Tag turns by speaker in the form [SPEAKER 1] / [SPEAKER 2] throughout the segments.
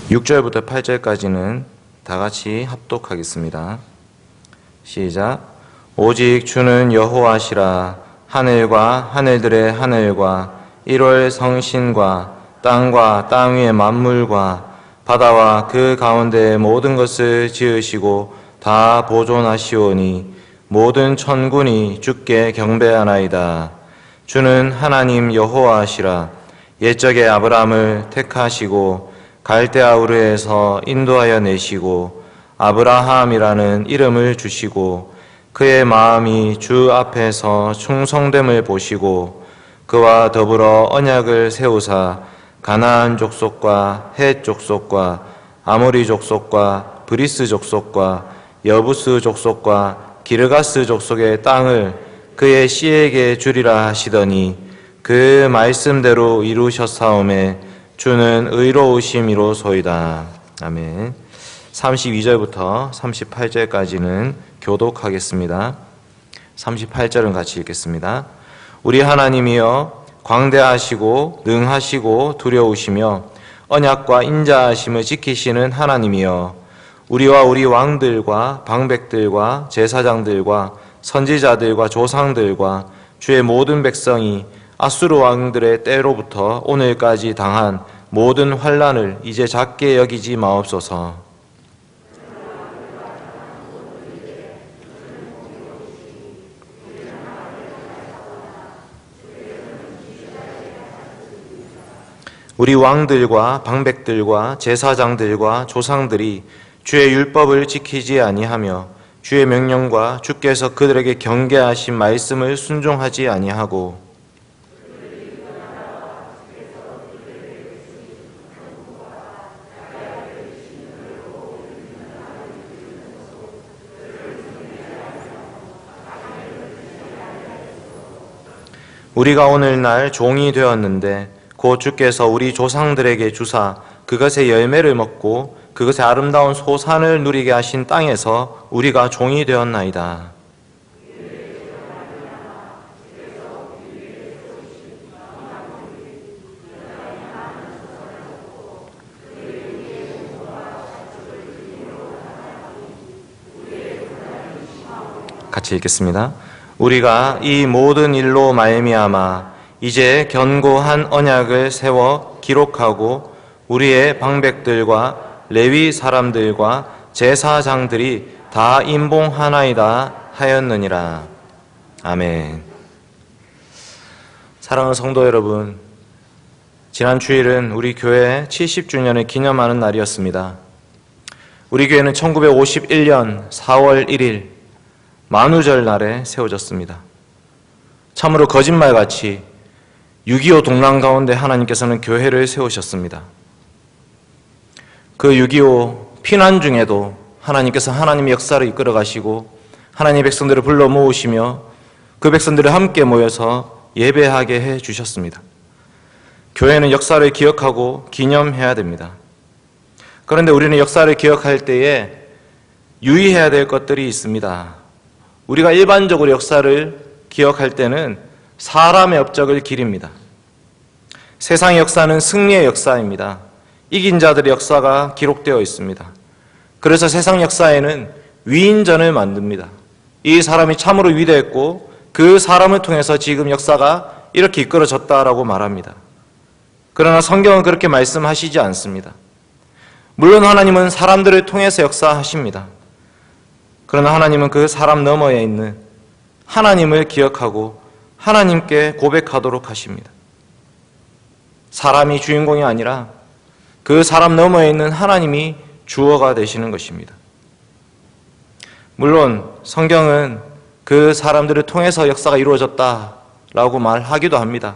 [SPEAKER 1] 6절부터 8절까지는 다 같이 합독하겠습니다. 시작. 오직 주는 여호와시라. 하늘과 하늘들의 하늘과 1월 성신과 땅과 땅 위의 만물과 바다와 그 가운데의 모든 것을 지으시고 다 보존하시오니 모든 천군이 주께 경배하나이다. 주는 하나님 여호와시라. 옛적에 아브라함을 택하시고 갈대아 우르에서 인도하여 내시고 아브라함이라는 이름을 주시고 그의 마음이 주 앞에서 충성됨을 보시고 그와 더불어 언약을 세우사 가나안 족속과 헷 족속과 아모리 족속과 브리스 족속과 여부스 족속과 기르가스 족속의 땅을 그의 씨에게 주리라 하시더니 그 말씀대로 이루셨사오매 주는 의로우심이로소이다. 아멘. 32절부터 38절까지는 교독하겠습니다. 38절은 같이 읽겠습니다. 우리 하나님이여 광대하시고 능하시고 두려우시며 언약과 인자하심을 지키시는 하나님이여 우리와 우리 왕들과 방백들과 제사장들과 선지자들과 조상들과 주의 모든 백성이 아수르 왕들의 때로부터 오늘까지 당한 모든 환난을 이제 작게 여기지 마옵소서. 우리 왕들과 방백들과 제사장들과 조상들이 주의 율법을 지키지 아니하며 주의 명령과 주께서 그들에게 경계하신 말씀을 순종하지 아니하고 우리가 오늘날 종이 되었는데 곧 주께서 우리 조상들에게 주사 그것의 열매를 먹고 그것의 아름다운 소산을 누리게 하신 땅에서 우리가 종이 되었나이다. 같이 읽겠습니다. 우리가 이 모든 일로 말미암아 이제 견고한 언약을 세워 기록하고 우리의 방백들과 레위 사람들과 제사장들이 다 임봉하나이다 하였느니라. 아멘. 사랑하는 성도 여러분, 지난 주일은 우리 교회 70주년을 기념하는 날이었습니다. 우리 교회는 1951년 4월 1일 만우절 날에 세워졌습니다. 참으로 거짓말같이 6.25 동란 가운데 하나님께서는 교회를 세우셨습니다. 그 6.25 피난 중에도 하나님께서 하나님의 역사를 이끌어 가시고 하나님의 백성들을 불러 모으시며 그 백성들을 함께 모여서 예배하게 해 주셨습니다. 교회는 역사를 기억하고 기념해야 됩니다. 그런데 우리는 역사를 기억할 때에 유의해야 될 것들이 있습니다. 우리가 일반적으로 역사를 기억할 때는 사람의 업적을 기립니다. 세상의 역사는 승리의 역사입니다. 이긴 자들의 역사가 기록되어 있습니다. 그래서 세상 역사에는 위인전을 만듭니다. 이 사람이 참으로 위대했고 그 사람을 통해서 지금 역사가 이렇게 이끌어졌다라고 말합니다. 그러나 성경은 그렇게 말씀하시지 않습니다. 물론 하나님은 사람들을 통해서 역사하십니다. 그러나 하나님은 그 사람 너머에 있는 하나님을 기억하고 하나님께 고백하도록 하십니다. 사람이 주인공이 아니라 그 사람 너머에 있는 하나님이 주어가 되시는 것입니다. 물론 성경은 그 사람들을 통해서 역사가 이루어졌다라고 말하기도 합니다.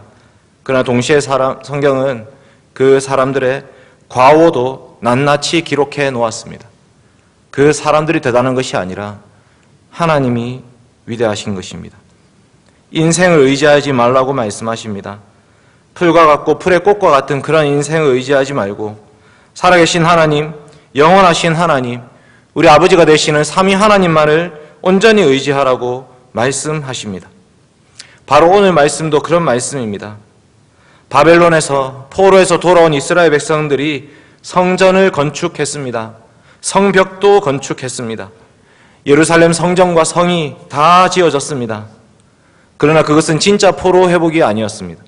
[SPEAKER 1] 그러나 동시에 성경은 그 사람들의 과오도 낱낱이 기록해 놓았습니다. 그 사람들이 대단한 것이 아니라 하나님이 위대하신 것입니다. 인생을 의지하지 말라고 말씀하십니다. 풀과 같고 풀의 꽃과 같은 그런 인생을 의지하지 말고 살아계신 하나님, 영원하신 하나님, 우리 아버지가 되시는 삼위 하나님만을 온전히 의지하라고 말씀하십니다. 바로 오늘 말씀도 그런 말씀입니다. 바벨론에서 포로에서 돌아온 이스라엘 백성들이 성전을 건축했습니다. 성벽도 건축했습니다. 예루살렘 성전과 성이 다 지어졌습니다. 그러나 그것은 진짜 포로 회복이 아니었습니다.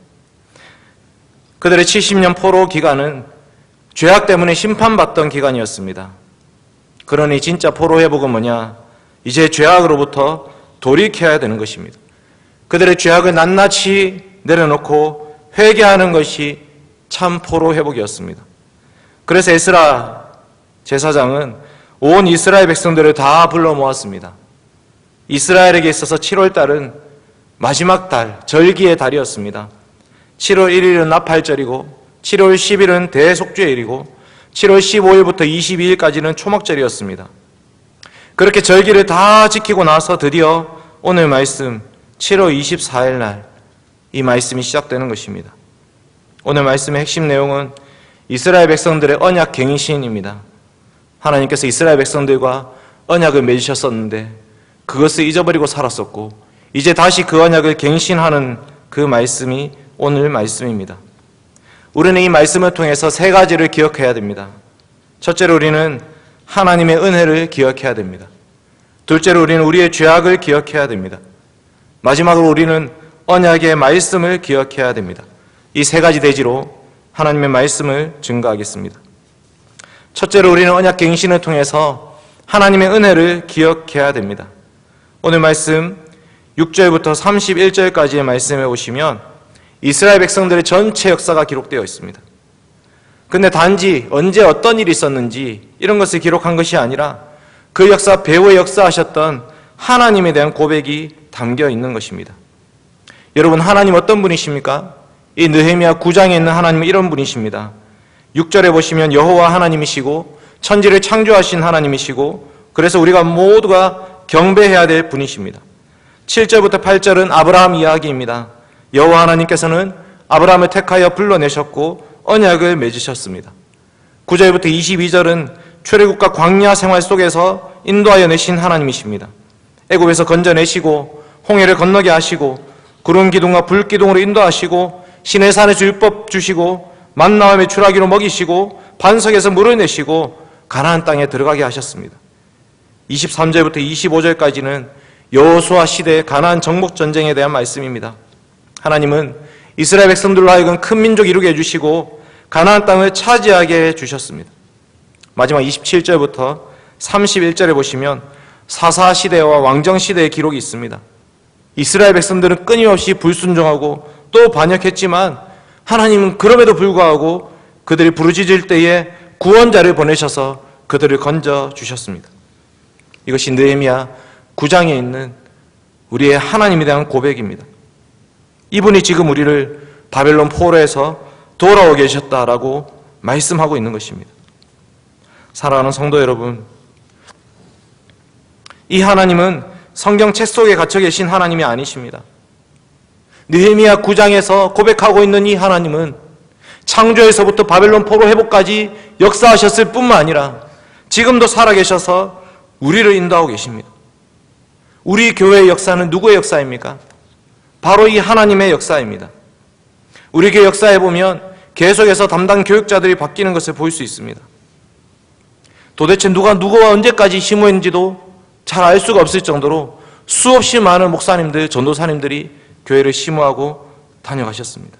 [SPEAKER 1] 그들의 70년 포로 기간은 죄악 때문에 심판받던 기간이었습니다. 그러니 진짜 포로 회복은 뭐냐? 이제 죄악으로부터 돌이켜야 되는 것입니다. 그들의 죄악을 낱낱이 내려놓고 회개하는 것이 참 포로 회복이었습니다. 그래서 에스라 제사장은 온 이스라엘 백성들을 다 불러 모았습니다. 이스라엘에게 있어서 7월 달은 마지막 달, 절기의 달이었습니다. 7월 1일은 나팔절이고 7월 10일은 대속죄일이고 7월 15일부터 22일까지는 초막절이었습니다. 그렇게 절기를 다 지키고 나서 드디어 오늘 말씀 7월 24일 날 이 말씀이 시작되는 것입니다. 오늘 말씀의 핵심 내용은 이스라엘 백성들의 언약 갱신입니다. 하나님께서 이스라엘 백성들과 언약을 맺으셨었는데 그것을 잊어버리고 살았었고 이제 다시 그 언약을 갱신하는 그 말씀이 오늘 말씀입니다. 우리는 이 말씀을 통해서 세 가지를 기억해야 됩니다. 첫째로 우리는 하나님의 은혜를 기억해야 됩니다. 둘째로 우리는 우리의 죄악을 기억해야 됩니다. 마지막으로 우리는 언약의 말씀을 기억해야 됩니다. 이 세 가지 대지로 하나님의 말씀을 증거하겠습니다. 첫째로 우리는 언약 갱신을 통해서 하나님의 은혜를 기억해야 됩니다. 오늘 말씀 6절부터 31절까지의 말씀에 보시면 이스라엘 백성들의 전체 역사가 기록되어 있습니다. 근데 단지 언제 어떤 일이 있었는지 이런 것을 기록한 것이 아니라 그 역사 배후에 역사하셨던 하나님에 대한 고백이 담겨 있는 것입니다. 여러분, 하나님 어떤 분이십니까? 이 느헤미야 9장에 있는 하나님은 이런 분이십니다. 6절에 보시면 여호와 하나님이시고 천지를 창조하신 하나님이시고 그래서 우리가 모두가 경배해야 될 분이십니다. 7절부터 8절은 아브라함 이야기입니다. 여호와 하나님께서는 아브라함을 택하여 불러내셨고 언약을 맺으셨습니다. 9절부터 22절은 출애굽과 광야 생활 속에서 인도하여 내신 하나님이십니다. 애굽에서 건져내시고 홍해를 건너게 하시고 구름 기둥과 불 기둥으로 인도하시고 시내산에서 율법 주시고 만나와 메추라기로 먹이시고 반석에서 물을 내시고 가나안 땅에 들어가게 하셨습니다. 23절부터 25절까지는 여호수아 시대의 가나안 정복 전쟁에 대한 말씀입니다. 하나님은 이스라엘 백성들로 하여금 큰 민족 이루게 해주시고 가나안 땅을 차지하게 해주셨습니다. 마지막 27절부터 31절에 보시면 사사 시대와 왕정 시대의 기록이 있습니다. 이스라엘 백성들은 끊임없이 불순종하고 또 반역했지만 하나님은 그럼에도 불구하고 그들이 부르짖을 때에 구원자를 보내셔서 그들을 건져 주셨습니다. 이것이 느헤미야 9장에 있는 우리의 하나님에 대한 고백입니다. 이분이 지금 우리를 바벨론 포로에서 돌아오게 하셨다라고 말씀하고 있는 것입니다. 사랑하는 성도 여러분, 이 하나님은 성경 책 속에 갇혀 계신 하나님이 아니십니다. 느헤미야 9장에서 고백하고 있는 이 하나님은 창조에서부터 바벨론 포로 회복까지 역사하셨을 뿐만 아니라 지금도 살아계셔서 우리를 인도하고 계십니다. 우리 교회의 역사는 누구의 역사입니까? 바로 이 하나님의 역사입니다. 우리 교회 역사에 보면 계속해서 담당 교육자들이 바뀌는 것을 볼 수 있습니다. 도대체 누구와 언제까지 심우했는지도 잘 알 수가 없을 정도로 수없이 많은 목사님들, 전도사님들이 교회를 심우하고 다녀가셨습니다.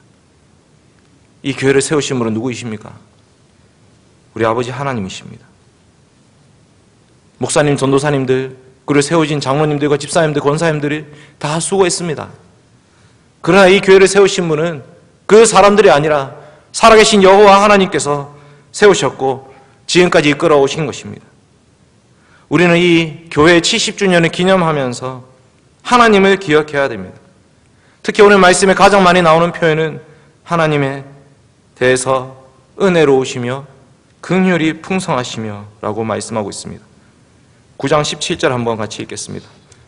[SPEAKER 1] 이 교회를 세우신 분은 누구이십니까? 우리 아버지 하나님이십니다. 목사님, 전도사님들, 그리고 세우신 장로님들과 집사님들, 권사님들이 다 수고했습니다. 그러나 이 교회를 세우신 분은 그 사람들이 아니라 살아계신 여호와 하나님께서 세우셨고 지금까지 이끌어 오신 것입니다. 우리는 이 교회 70주년을 기념하면서 하나님을 기억해야 됩니다. 특히 오늘 말씀에 가장 많이 나오는 표현은 하나님에 대해서 은혜로우시며 긍휼이 풍성하시며 라고 말씀하고 있습니다. 9장 17절 한번 같이 읽겠습니다.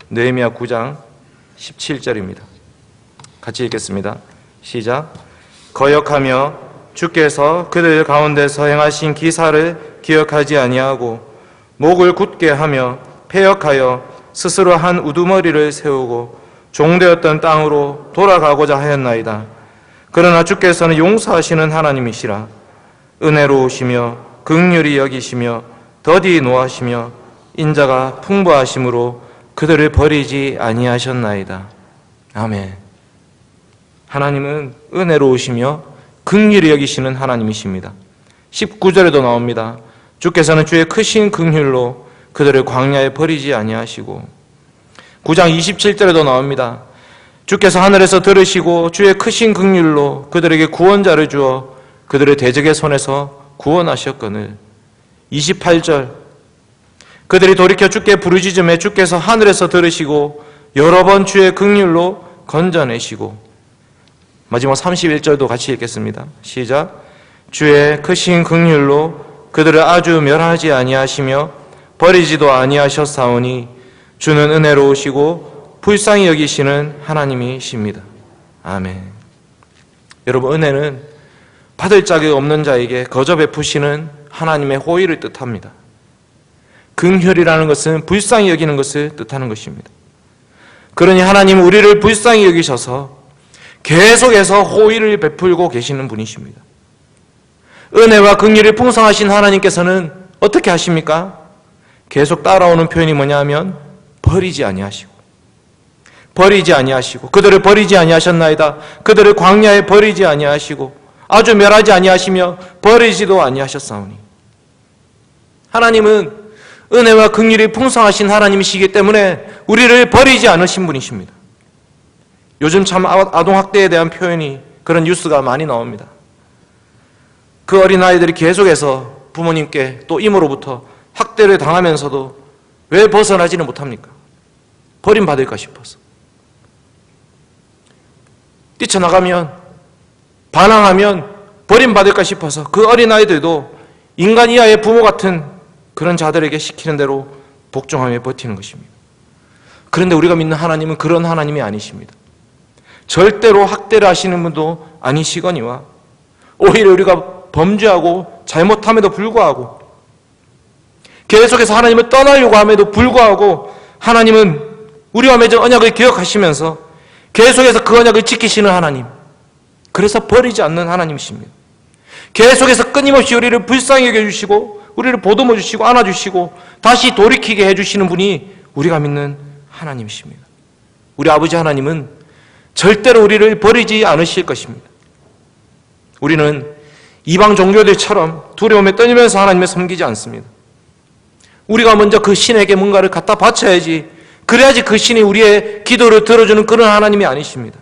[SPEAKER 1] 느헤미야 9장 17절입니다. 같이 읽겠습니다. 시작. 거역하며 주께서 그들 가운데서 행하신 기사를 기억하지 아니하고 목을 굳게 하며 패역하여 스스로 한 우두머리를 세우고 종되었던 땅으로 돌아가고자 하였나이다. 그러나 주께서는 용서하시는 하나님이시라. 은혜로우시며 긍휼히 여기시며 더디 노하시며 인자가 풍부하심으로 그들을 버리지 아니하셨나이다. 아멘. 하나님은 은혜로우시며 긍휼히 여기시는 하나님이십니다. 19절에도 나옵니다. 주께서는 주의 크신 긍휼로 그들을 광야에 버리지 아니하시고, 9장 27절에도 나옵니다. 주께서 하늘에서 들으시고 주의 크신 긍휼로 그들에게 구원자를 주어 그들의 대적의 손에서 구원하셨거늘. 28절, 그들이 돌이켜 주께 부르짖음에 주께서 하늘에서 들으시고 여러 번 주의 긍휼로 건져내시고. 마지막 31절도 같이 읽겠습니다. 시작. 주의 크신 긍휼로 그들을 아주 멸하지 아니하시며 버리지도 아니하셨사오니 주는 은혜로우시고 불쌍히 여기시는 하나님이십니다. 아멘. 여러분, 은혜는 받을 자격 없는 자에게 거저 베푸시는 하나님의 호의를 뜻합니다. 긍휼이라는 것은 불쌍히 여기는 것을 뜻하는 것입니다. 그러니 하나님은 우리를 불쌍히 여기셔서 계속해서 호의를 베풀고 계시는 분이십니다. 은혜와 긍휼이 풍성하신 하나님께서는 어떻게 하십니까? 계속 따라오는 표현이 뭐냐면 버리지 아니하시고, 버리지 아니하시고, 그들을 버리지 아니하셨나이다. 그들을 광야에 버리지 아니하시고 아주 멸하지 아니하시며 버리지도 아니하셨사오니. 하나님은 은혜와 긍휼이 풍성하신 하나님이시기 때문에 우리를 버리지 않으신 분이십니다. 요즘 참 아동학대에 대한 표현이, 그런 뉴스가 많이 나옵니다. 그 어린아이들이 계속해서 부모님께 또 이모로부터 학대를 당하면서도 왜 벗어나지는 못합니까? 버림받을까 싶어서. 뛰쳐나가면, 반항하면 버림받을까 싶어서 그 어린아이들도 인간 이하의 부모 같은 그런 자들에게 시키는 대로 복종하며 버티는 것입니다. 그런데 우리가 믿는 하나님은 그런 하나님이 아니십니다. 절대로 학대를 하시는 분도 아니시거니와 오히려 우리가 범죄하고 잘못함에도 불구하고 계속해서 하나님을 떠나려고 함에도 불구하고 하나님은 우리와 맺은 언약을 기억하시면서 계속해서 그 언약을 지키시는 하나님, 그래서 버리지 않는 하나님이십니다. 계속해서 끊임없이 우리를 불쌍히 여겨주시고 우리를 보듬어 주시고 안아주시고 다시 돌이키게 해주시는 분이 우리가 믿는 하나님이십니다. 우리 아버지 하나님은 절대로 우리를 버리지 않으실 것입니다. 우리는 이방 종교들처럼 두려움에 떨면서 하나님을 섬기지 않습니다. 우리가 먼저 그 신에게 뭔가를 갖다 바쳐야지, 그래야지 그 신이 우리의 기도를 들어주는 그런 하나님이 아니십니다.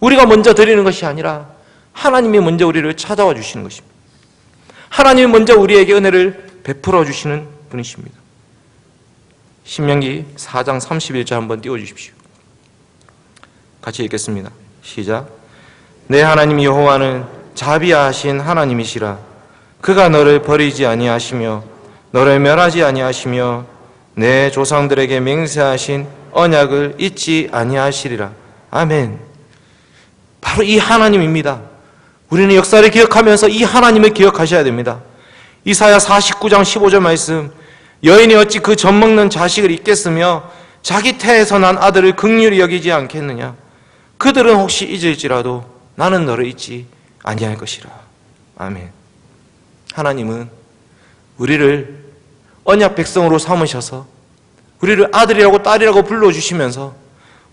[SPEAKER 1] 우리가 먼저 드리는 것이 아니라 하나님이 먼저 우리를 찾아와 주시는 것입니다. 하나님이 먼저 우리에게 은혜를 베풀어 주시는 분이십니다. 신명기 4장 31절 한번 띄워주십시오. 같이 읽겠습니다. 시작. 내 하나님 여호와는 자비하신 하나님이시라. 그가 너를 버리지 아니하시며 너를 멸하지 아니하시며 내 조상들에게 맹세하신 언약을 잊지 아니하시리라. 아멘. 바로 이 하나님입니다. 우리는 역사를 기억하면서 이 하나님을 기억하셔야 됩니다. 이사야 49장 15절 말씀, 여인이 어찌 그 젖먹는 자식을 잊겠으며 자기 태에서 난 아들을 긍휼히 여기지 않겠느냐. 그들은 혹시 잊을지라도 나는 너를 잊지 아니할 것이라. 아멘. 하나님은 우리를 언약 백성으로 삼으셔서 우리를 아들이라고 딸이라고 불러주시면서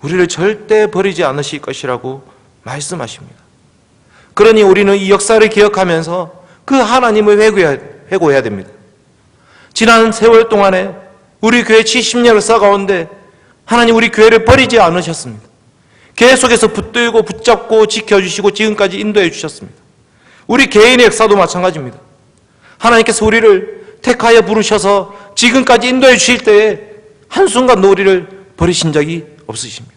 [SPEAKER 1] 우리를 절대 버리지 않으실 것이라고 말씀하십니다. 그러니 우리는 이 역사를 기억하면서 그 하나님을 회고해야 됩니다. 지난 세월 동안에 우리 교회 70년 역사 가운데 하나님 우리 교회를 버리지 않으셨습니다. 계속해서 붙들고 붙잡고 지켜주시고 지금까지 인도해 주셨습니다. 우리 개인의 역사도 마찬가지입니다. 하나님께서 우리를 택하여 부르셔서 지금까지 인도해 주실 때에 한순간도 우리를 버리신 적이 없으십니다.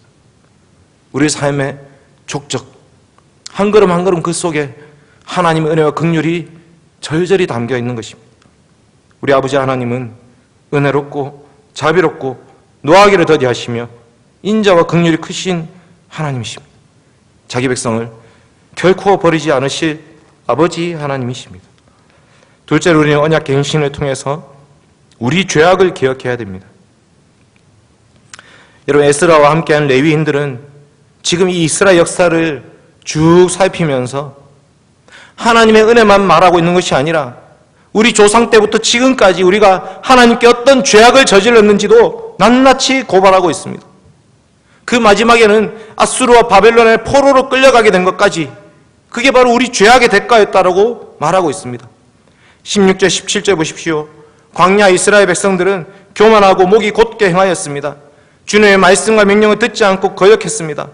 [SPEAKER 1] 우리 삶의 족적 한 걸음 한 걸음 그 속에 하나님의 은혜와 긍휼이 절절히 담겨 있는 것입니다. 우리 아버지 하나님은 은혜롭고 자비롭고 노하기를 더디하시며 인자와 긍휼이 크신 하나님이십니다. 자기 백성을 결코 버리지 않으실 아버지 하나님이십니다. 둘째로 우리는 언약 갱신을 통해서 우리 죄악을 기억해야 됩니다. 여러분, 에스라와 함께한 레위인들은 지금 이 이스라엘 역사를 쭉 살피면서 하나님의 은혜만 말하고 있는 것이 아니라 우리 조상 때부터 지금까지 우리가 하나님께 어떤 죄악을 저질렀는지도 낱낱이 고발하고 있습니다. 그 마지막에는 아수르와 바벨론의 포로로 끌려가게 된 것까지 그게 바로 우리 죄악의 대가였다라고 말하고 있습니다. 16절 17절 보십시오. 광야 이스라엘 백성들은 교만하고 목이 곧게 행하였습니다. 주님의 말씀과 명령을 듣지 않고 거역했습니다.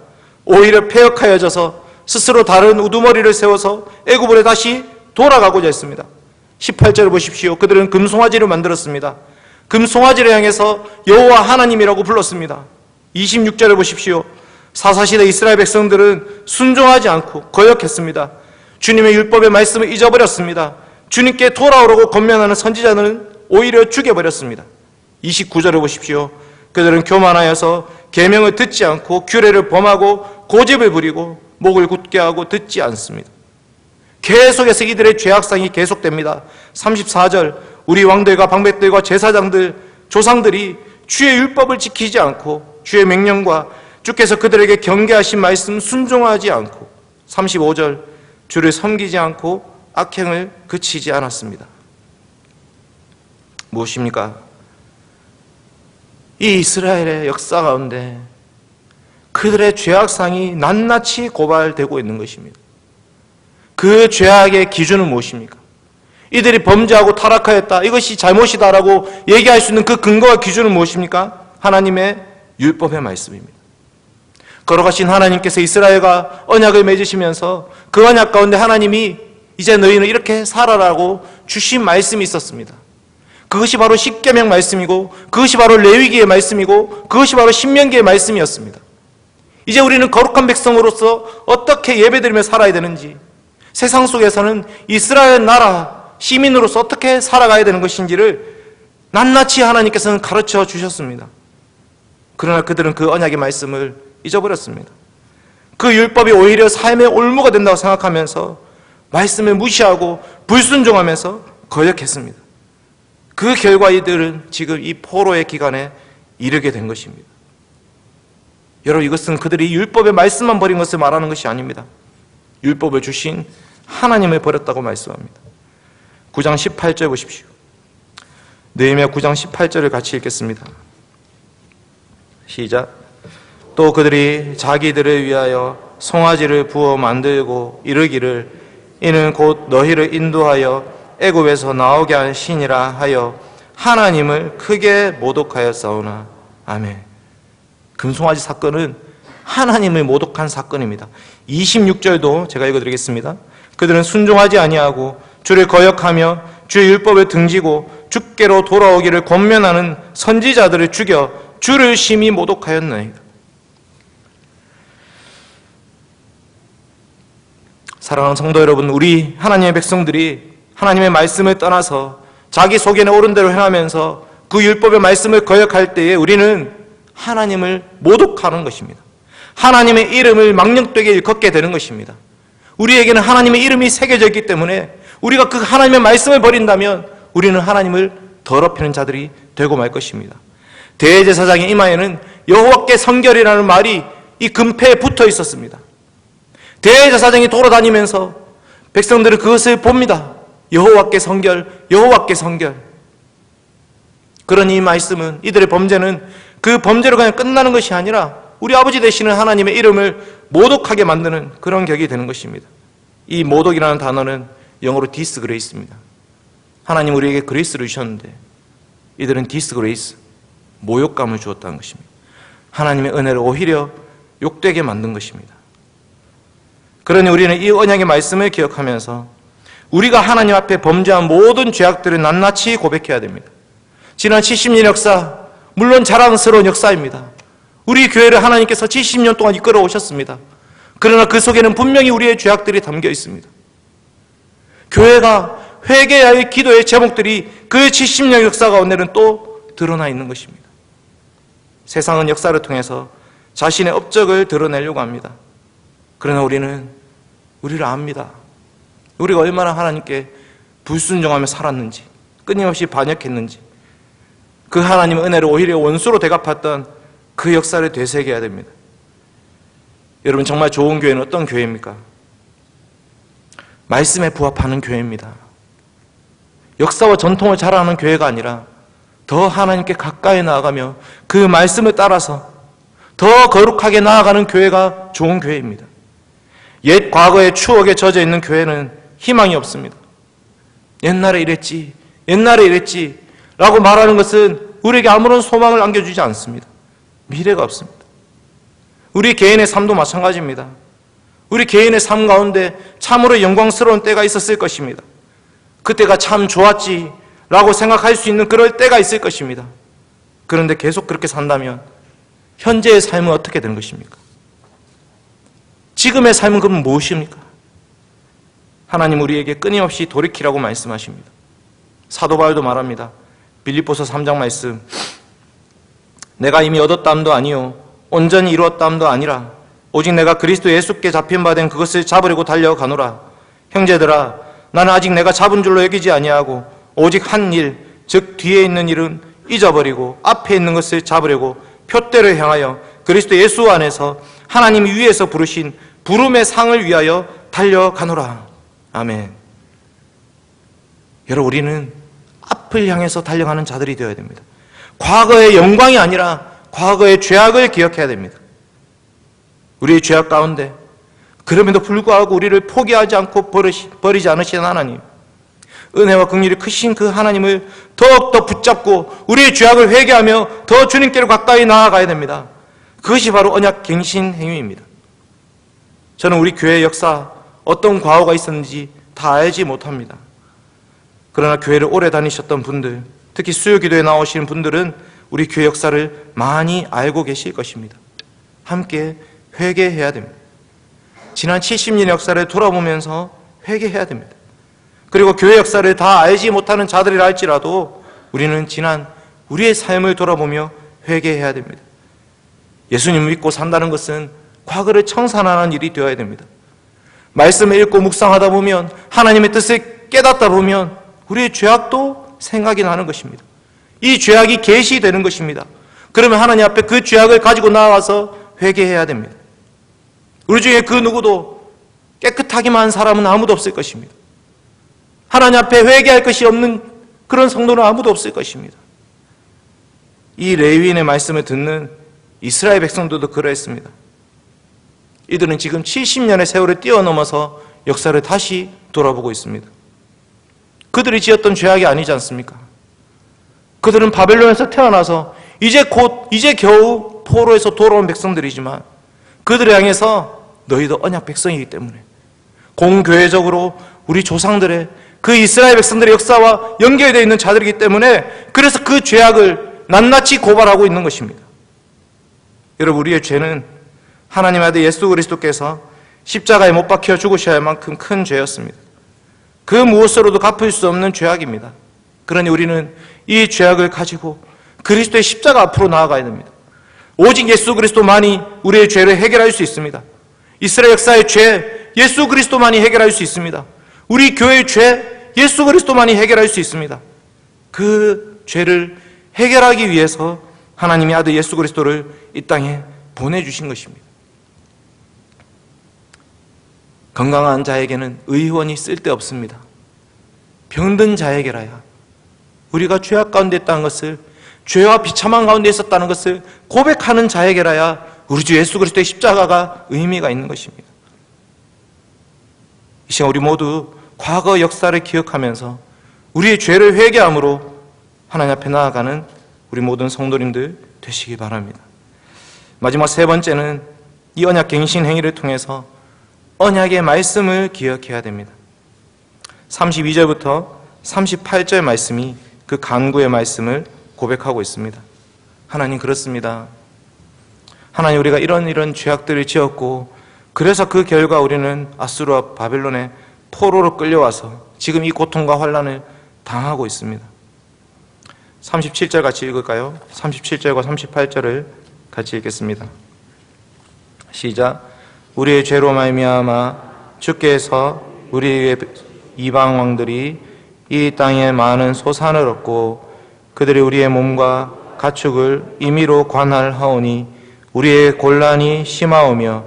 [SPEAKER 1] 오히려 패역하여져서 스스로 다른 우두머리를 세워서 애굽으로 다시 돌아가고자 했습니다. 18절을 보십시오. 그들은 금송아지를 만들었습니다. 금송아지를 향해서 여호와 하나님이라고 불렀습니다. 26절을 보십시오. 사사시대 이스라엘 백성들은 순종하지 않고 거역했습니다. 주님의 율법의 말씀을 잊어버렸습니다. 주님께 돌아오라고 권면하는 선지자들은 오히려 죽여버렸습니다. 29절을 보십시오. 그들은 교만하여서 계명을 듣지 않고 규례를 범하고 고집을 부리고 목을 굳게 하고 듣지 않습니다. 계속해서 이들의 죄악상이 계속됩니다. 34절 우리 왕들과 방백들과 제사장들 조상들이 주의 율법을 지키지 않고 주의 명령과 주께서 그들에게 경계하신 말씀 순종하지 않고 35절 주를 섬기지 않고 악행을 그치지 않았습니다. 무엇입니까? 이 이스라엘의 역사 가운데 그들의 죄악상이 낱낱이 고발되고 있는 것입니다. 그 죄악의 기준은 무엇입니까? 이들이 범죄하고 타락하였다, 이것이 잘못이다라고 얘기할 수 있는 그 근거와 기준은 무엇입니까? 하나님의 율법의 말씀입니다. 걸어가신 하나님께서 이스라엘과 언약을 맺으시면서 그 언약 가운데 하나님이 이제 너희는 이렇게 살아라고 주신 말씀이 있었습니다. 그것이 바로 십계명 말씀이고 그것이 바로 레위기의 말씀이고 그것이 바로 신명기의 말씀이었습니다. 이제 우리는 거룩한 백성으로서 어떻게 예배드리며 살아야 되는지, 세상 속에서는 이스라엘 나라 시민으로서 어떻게 살아가야 되는 것인지를 낱낱이 하나님께서는 가르쳐 주셨습니다. 그러나 그들은 그 언약의 말씀을 잊어버렸습니다. 그 율법이 오히려 삶의 올무가 된다고 생각하면서 말씀을 무시하고 불순종하면서 거역했습니다. 그 결과 이들은 지금 이 포로의 기간에 이르게 된 것입니다. 여러분, 이것은 그들이 율법의 말씀만 버린 것을 말하는 것이 아닙니다. 율법을 주신 하나님을 버렸다고 말씀합니다. 9장 18절 보십시오. 느헤미야 9장 18절을 같이 읽겠습니다. 시작. 또 그들이 자기들을 위하여 송아지를 부어 만들고 이르기를 이는 곧 너희를 인도하여 애굽에서 나오게 한 신이라 하여 하나님을 크게 모독하였사오나. 아멘. 금송아지 사건은 하나님을 모독한 사건입니다. 26절도 제가 읽어드리겠습니다. 그들은 순종하지 아니하고 주를 거역하며 주의 율법을 등지고 주께로 돌아오기를 권면하는 선지자들을 죽여 주를 심히 모독하였나이다. 사랑하는 성도 여러분, 우리 하나님의 백성들이 하나님의 말씀을 떠나서 자기 속에는 옳은 대로 행하면서 그 율법의 말씀을 거역할 때에 우리는 하나님을 모독하는 것입니다. 하나님의 이름을 망령되게 일컫게 되는 것입니다. 우리에게는 하나님의 이름이 새겨져 있기 때문에 우리가 그 하나님의 말씀을 버린다면 우리는 하나님을 더럽히는 자들이 되고 말 것입니다. 대제사장의 이마에는 여호와께 성결이라는 말이 이 금패에 붙어 있었습니다. 대제사장이 돌아다니면서 백성들은 그것을 봅니다. 여호와께 성결, 여호와께 성결. 그러니 이 말씀은, 이들의 범죄는 그 범죄로 그냥 끝나는 것이 아니라 우리 아버지 되시는 하나님의 이름을 모독하게 만드는 그런 격이 되는 것입니다. 이 모독이라는 단어는 영어로 디스그레이스입니다. 하나님 우리에게 그레이스를 주셨는데 이들은 디스그레이스, 모욕감을 주었다는 것입니다. 하나님의 은혜를 오히려 욕되게 만든 것입니다. 그러니 우리는 이 언약의 말씀을 기억하면서 우리가 하나님 앞에 범죄한 모든 죄악들을 낱낱이 고백해야 됩니다. 지난 70년 역사, 물론 자랑스러운 역사입니다. 우리 교회를 하나님께서 70년 동안 이끌어 오셨습니다. 그러나 그 속에는 분명히 우리의 죄악들이 담겨 있습니다. 교회가 회개해야 할 기도의 제목들이 그 70년 역사 가운데는 또 드러나 있는 것입니다. 세상은 역사를 통해서 자신의 업적을 드러내려고 합니다. 그러나 우리는 우리를 압니다. 우리가 얼마나 하나님께 불순종하며 살았는지, 끊임없이 반역했는지, 그 하나님의 은혜를 오히려 원수로 대갚았던 그 역사를 되새겨야 됩니다. 여러분, 정말 좋은 교회는 어떤 교회입니까? 말씀에 부합하는 교회입니다. 역사와 전통을 자랑하는 교회가 아니라 더 하나님께 가까이 나아가며 그 말씀을 따라서 더 거룩하게 나아가는 교회가 좋은 교회입니다. 옛 과거의 추억에 젖어 있는 교회는 희망이 없습니다. 옛날에 이랬지 라고 말하는 것은 우리에게 아무런 소망을 안겨주지 않습니다. 미래가 없습니다. 우리 개인의 삶도 마찬가지입니다. 우리 개인의 삶 가운데 참으로 영광스러운 때가 있었을 것입니다. 그때가 참 좋았지 라고 생각할 수 있는 그럴 때가 있을 것입니다. 그런데 계속 그렇게 산다면 현재의 삶은 어떻게 되는 것입니까? 지금의 삶은 그럼 무엇입니까? 하나님 우리에게 끊임없이 돌이키라고 말씀하십니다. 사도 바울도 말합니다. 빌립보서 3장 말씀, 내가 이미 얻었다함도 아니요 온전히 이루었다함도 아니라 오직 내가 그리스도 예수께 잡힌 바 된 그것을 잡으려고 달려가노라. 형제들아, 나는 아직 내가 잡은 줄로 여기지 아니하고 오직 한 일, 즉 뒤에 있는 일은 잊어버리고 앞에 있는 것을 잡으려고 표대를 향하여 그리스도 예수 안에서 하나님이 위에서 부르신 부름의 상을 위하여 달려가노라. 아멘. 여러분, 우리는 앞을 향해서 달려가는 자들이 되어야 됩니다. 과거의 영광이 아니라 과거의 죄악을 기억해야 됩니다. 우리의 죄악 가운데 그럼에도 불구하고 우리를 포기하지 않고 버리지 않으시는 하나님, 은혜와 긍휼이 크신 그 하나님을 더욱더 붙잡고 우리의 죄악을 회개하며 더 주님께로 가까이 나아가야 됩니다. 그것이 바로 언약 갱신 행위입니다. 저는 우리 교회의 역사 어떤 과오가 있었는지 다 알지 못합니다. 그러나 교회를 오래 다니셨던 분들, 특히 수요기도에 나오시는 분들은 우리 교회 역사를 많이 알고 계실 것입니다. 함께 회개해야 됩니다. 지난 70년의 역사를 돌아보면서 회개해야 됩니다. 그리고 교회 역사를 다 알지 못하는 자들이라 할지라도 우리는 지난 우리의 삶을 돌아보며 회개해야 됩니다. 예수님을 믿고 산다는 것은 과거를 청산하는 일이 되어야 됩니다. 말씀을 읽고 묵상하다 보면, 하나님의 뜻을 깨닫다 보면 우리의 죄악도 생각이 나는 것입니다. 이 죄악이 계시되는 것입니다. 그러면 하나님 앞에 그 죄악을 가지고 나와서 회개해야 됩니다. 우리 중에 그 누구도 깨끗하기만 한 사람은 아무도 없을 것입니다. 하나님 앞에 회개할 것이 없는 그런 성도는 아무도 없을 것입니다. 이 레위인의 말씀을 듣는 이스라엘 백성들도 그러했습니다. 이들은 지금 70년의 세월을 뛰어넘어서 역사를 다시 돌아보고 있습니다. 그들이 지었던 죄악이 아니지 않습니까? 그들은 바벨론에서 태어나서 이제 겨우 포로에서 돌아온 백성들이지만 그들을 향해서 너희도 언약 백성이기 때문에 공교회적으로 우리 조상들의 그 이스라엘 백성들의 역사와 연결되어 있는 자들이기 때문에 그래서 그 죄악을 낱낱이 고발하고 있는 것입니다. 여러분, 우리의 죄는 하나님의 아들 예수 그리스도께서 십자가에 못 박혀 죽으셔야 할 만큼 큰 죄였습니다. 그 무엇으로도 갚을 수 없는 죄악입니다. 그러니 우리는 이 죄악을 가지고 그리스도의 십자가 앞으로 나아가야 됩니다. 오직 예수 그리스도만이 우리의 죄를 해결할 수 있습니다. 이스라엘 역사의 죄, 예수 그리스도만이 해결할 수 있습니다. 우리 교회의 죄, 예수 그리스도만이 해결할 수 있습니다. 그 죄를 해결하기 위해서 하나님의 아들 예수 그리스도를 이 땅에 보내주신 것입니다. 건강한 자에게는 의원이 쓸데없습니다. 병든 자에게라야 우리가 죄악 가운데 있다는 것을, 죄와 비참한 가운데 있었다는 것을 고백하는 자에게라야 우리 주 예수 그리스도의 십자가가 의미가 있는 것입니다. 이 시간 우리 모두 과거 역사를 기억하면서 우리의 죄를 회개함으로 하나님 앞에 나아가는 우리 모든 성도님들 되시기 바랍니다. 마지막 세 번째는 이 언약 갱신 행위를 통해서 언약의 말씀을 기억해야 됩니다. 32절부터 38절 말씀이 그 간구의 말씀을 고백하고 있습니다. 하나님, 그렇습니다. 하나님, 우리가 이런 죄악들을 지었고 그래서 그 결과 우리는 아수르와 바벨론의 포로로 끌려와서 지금 이 고통과 환난을 당하고 있습니다. 37절 같이 읽을까요? 37절과 38절을 같이 읽겠습니다. 시작. 우리의 죄로 말미암아 주께서 우리의 이방 왕들이 이 땅에 많은 소산을 얻고 그들이 우리의 몸과 가축을 임의로 관할하오니 우리의 곤란이 심하오며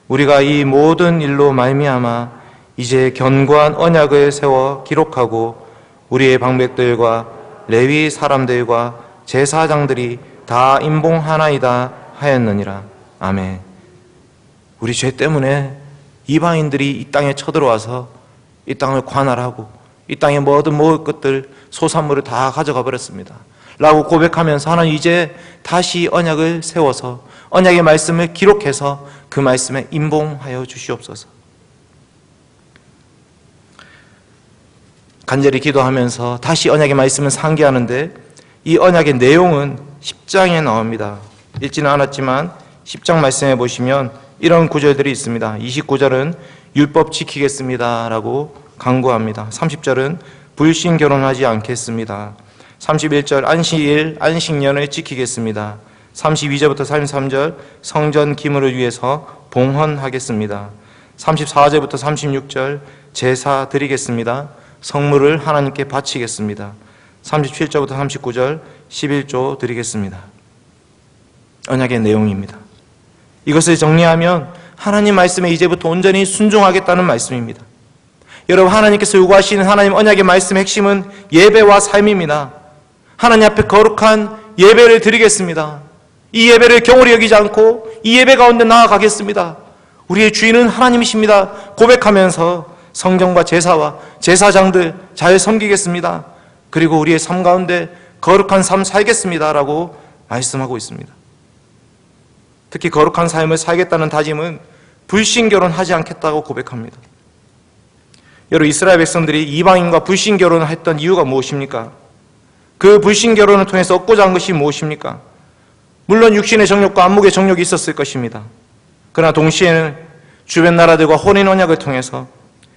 [SPEAKER 1] 우리가 이 모든 일로 말미암아 이제 견고한 언약을 세워 기록하고 우리의 방백들과 레위 사람들과 제사장들이 다 임봉하나이다 하였느니라. 아멘. 우리 죄 때문에 이방인들이 이 땅에 쳐들어와서 이 땅을 관할하고 이 땅에 모든 먹을 것들, 소산물을 다 가져가 버렸습니다 라고 고백하면서 하나님 이제 다시 언약을 세워서 언약의 말씀을 기록해서 그 말씀에 임봉하여 주시옵소서. 간절히 기도하면서 다시 언약의 말씀을 상기하는데 이 언약의 내용은 10장에 나옵니다. 읽지는 않았지만 10장 말씀해 보시면 이런 구절들이 있습니다. 29절은 율법 지키겠습니다 라고 강구합니다. 30절은 불신 결혼하지 않겠습니다. 31절 안식일, 안식년을 지키겠습니다. 32절부터 33절 성전 기물을 위해서 봉헌하겠습니다. 34절부터 36절 제사 드리겠습니다. 성물을 하나님께 바치겠습니다. 37절부터 39절 11조 드리겠습니다. 언약의 내용입니다. 이것을 정리하면 하나님 말씀에 이제부터 온전히 순종하겠다는 말씀입니다. 여러분, 하나님께서 요구하시는 하나님 언약의 말씀의 핵심은 예배와 삶입니다. 하나님 앞에 거룩한 예배를 드리겠습니다. 이 예배를 경홀히 여기지 않고 이 예배 가운데 나아가겠습니다. 우리의 주인은 하나님이십니다 고백하면서 성경과 제사와 제사장들 잘 섬기겠습니다. 그리고 우리의 삶 가운데 거룩한 삶 살겠습니다 라고 말씀하고 있습니다. 특히 거룩한 삶을 살겠다는 다짐은 불신결혼하지 않겠다고 고백합니다. 여러분, 이스라엘 백성들이 이방인과 불신결혼을 했던 이유가 무엇입니까? 그 불신결혼을 통해서 얻고자 한 것이 무엇입니까? 물론 육신의 정욕과 안목의 정욕이 있었을 것입니다. 그러나 동시에는 주변 나라들과 혼인 언약을 통해서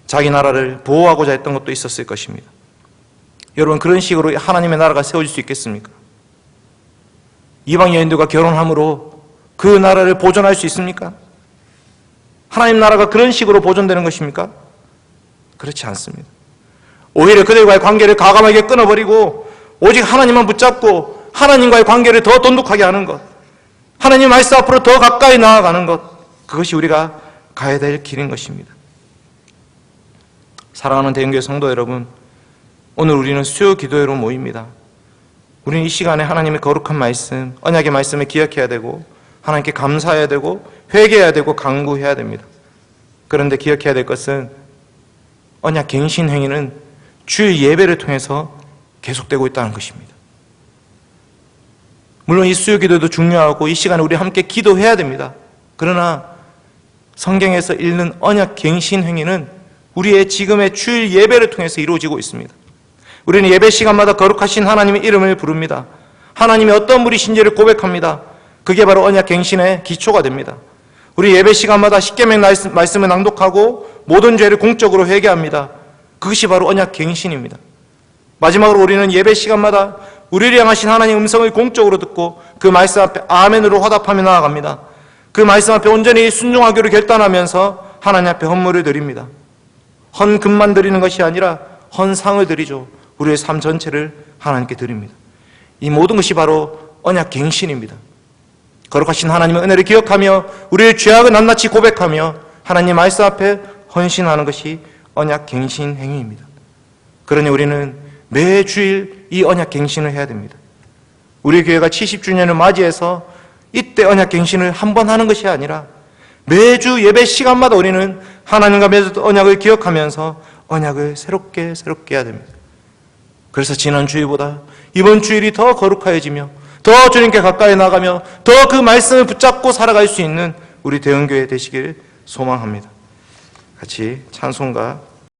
[SPEAKER 1] 자기 나라를 보호하고자 했던 것도 있었을 것입니다. 여러분, 그런 식으로 하나님의 나라가 세워질 수 있겠습니까? 이방 여인들과 결혼함으로 그 나라를 보존할 수 있습니까? 하나님 나라가 그런 식으로 보존되는 것입니까? 그렇지 않습니다. 오히려 그들과의 관계를 과감하게 끊어버리고 오직 하나님만 붙잡고 하나님과의 관계를 더 돈독하게 하는 것, 하나님 말씀 앞으로 더 가까이 나아가는 것, 그것이 우리가 가야 될 길인 것입니다. 사랑하는 대형교회 성도 여러분, 오늘 우리는 수요 기도회로 모입니다. 우리는 이 시간에 하나님의 거룩한 말씀, 언약의 말씀을 기억해야 되고 하나님께 감사해야 되고 회개해야 되고 간구해야 됩니다. 그런데 기억해야 될 것은 언약 갱신 행위는 주일 예배를 통해서 계속되고 있다는 것입니다. 물론 이 수요 기도도 중요하고 이 시간에 우리 함께 기도해야 됩니다. 그러나 성경에서 읽는 언약 갱신 행위는 우리의 지금의 주일 예배를 통해서 이루어지고 있습니다. 우리는 예배 시간마다 거룩하신 하나님의 이름을 부릅니다. 하나님이 어떤 분이신지를 고백합니다. 그게 바로 언약 갱신의 기초가 됩니다. 우리 예배 시간마다 십계명 말씀을 낭독하고 모든 죄를 공적으로 회개합니다. 그것이 바로 언약 갱신입니다. 마지막으로 우리는 예배 시간마다 우리를 향하신 하나님의 음성을 공적으로 듣고 그 말씀 앞에 아멘으로 화답하며 나아갑니다. 그 말씀 앞에 온전히 순종하기로 결단하면서 하나님 앞에 헌물을 드립니다. 헌금만 드리는 것이 아니라 헌상을 드리죠. 우리의 삶 전체를 하나님께 드립니다. 이 모든 것이 바로 언약 갱신입니다. 거룩하신 하나님의 은혜를 기억하며 우리의 죄악을 낱낱이 고백하며 하나님 말씀 앞에 헌신하는 것이 언약 갱신 행위입니다. 그러니 우리는 매 주일 이 언약 갱신을 해야 됩니다. 우리 교회가 70주년을 맞이해서 이때 언약 갱신을 한 번 하는 것이 아니라 매주 예배 시간마다 우리는 하나님과 맺은 언약을 기억하면서 언약을 새롭게 해야 됩니다. 그래서 지난 주일보다 이번 주일이 더 거룩해지며 더 주님께 가까이 나가며 더 그 말씀을 붙잡고 살아갈 수 있는 우리 대형교회 되시길 소망합니다. 같이 찬송가